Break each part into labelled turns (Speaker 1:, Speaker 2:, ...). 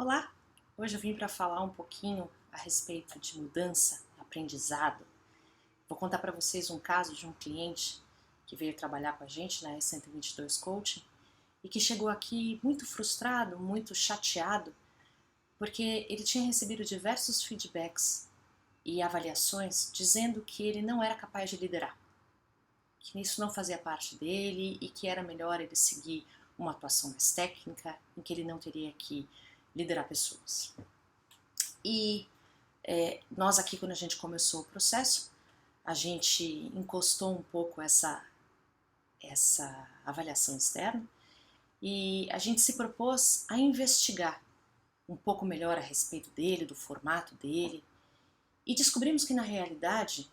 Speaker 1: Olá! Hoje eu vim para falar um pouquinho a respeito de mudança, aprendizado. Vou contar para vocês um caso de um cliente que veio trabalhar com a gente na E122 Coaching e que chegou aqui muito frustrado, muito chateado, porque ele tinha recebido diversos feedbacks e avaliações dizendo que ele não era capaz de liderar, que isso não fazia parte dele e que era melhor ele seguir uma atuação mais técnica, em que ele não teria que liderar pessoas. E nós aqui, quando a gente começou o processo, a gente encostou um pouco essa avaliação externa e a gente se propôs a investigar um pouco melhor a respeito dele, do formato dele, e descobrimos que, na realidade,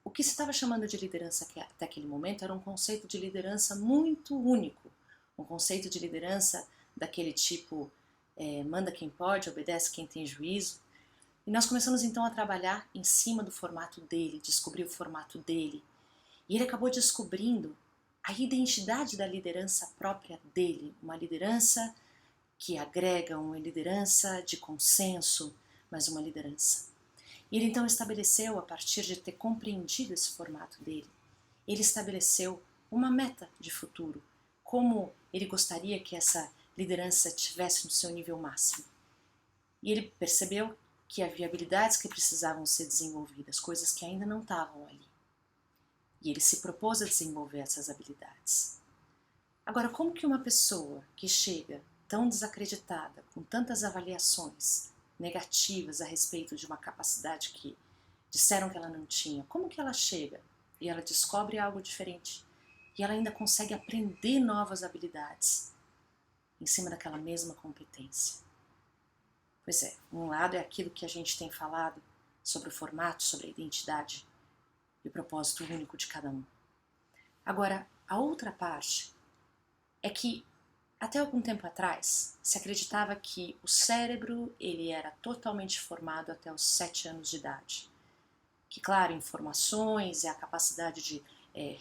Speaker 1: o que se estava chamando de liderança até aquele momento era um conceito de liderança muito único, um conceito de liderança daquele tipo manda quem pode, obedece quem tem juízo. E nós começamos então a trabalhar em cima do formato dele, descobrir o formato dele. E ele acabou descobrindo a identidade da liderança própria dele, uma liderança que agrega, uma liderança de consenso, mas uma liderança. E ele então estabeleceu, a partir de ter compreendido esse formato dele, ele estabeleceu uma meta de futuro, como ele gostaria que essa liderança tivesse no seu nível máximo. E ele percebeu que havia habilidades que precisavam ser desenvolvidas, coisas que ainda não estavam ali. E ele se propôs a desenvolver essas habilidades. Agora, como que uma pessoa que chega tão desacreditada, com tantas avaliações negativas a respeito de uma capacidade que disseram que ela não tinha, como que ela chega e ela descobre algo diferente e ela ainda consegue aprender novas habilidades em cima daquela mesma competência? Pois é, um lado é aquilo que a gente tem falado sobre o formato, sobre a identidade e o propósito único de cada um. Agora, a outra parte é que até algum tempo atrás se acreditava que o cérebro ele era totalmente formado até os 7 anos de idade. Que, claro, informações e a capacidade de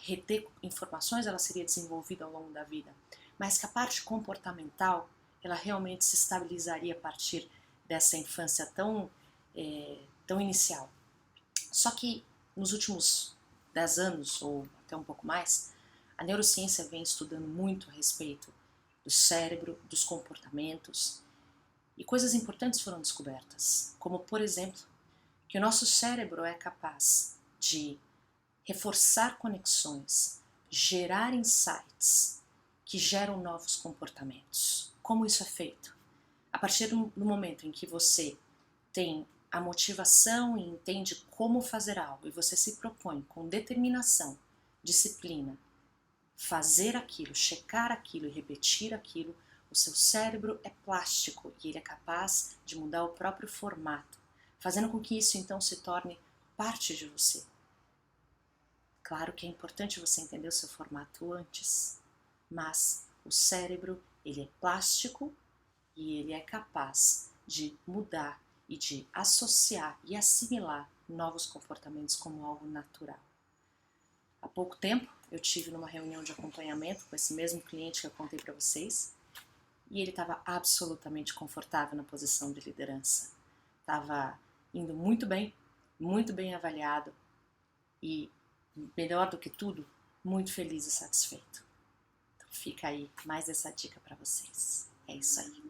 Speaker 1: reter informações ela seria desenvolvida ao longo da vida, mas que a parte comportamental ela realmente se estabilizaria a partir dessa infância tão inicial. Só que nos últimos 10 anos, ou até um pouco mais, a neurociência vem estudando muito a respeito do cérebro, dos comportamentos, e coisas importantes foram descobertas, como, por exemplo, que o nosso cérebro é capaz de reforçar conexões, gerar insights que geram novos comportamentos. Como isso é feito? A partir do momento em que você tem a motivação e entende como fazer algo e você se propõe com determinação, disciplina, fazer aquilo, checar aquilo e repetir aquilo, o seu cérebro é plástico e ele é capaz de mudar o próprio formato, fazendo com que isso então se torne parte de você. Claro que é importante você entender o seu formato antes, mas o cérebro ele é plástico e ele é capaz de mudar e de associar e assimilar novos comportamentos como algo natural. Há pouco tempo eu tive numa reunião de acompanhamento com esse mesmo cliente que eu contei para vocês e ele estava absolutamente confortável na posição de liderança. Estava indo muito bem avaliado e, melhor do que tudo, muito feliz e satisfeito. Então fica aí mais essa dica para vocês. É isso aí.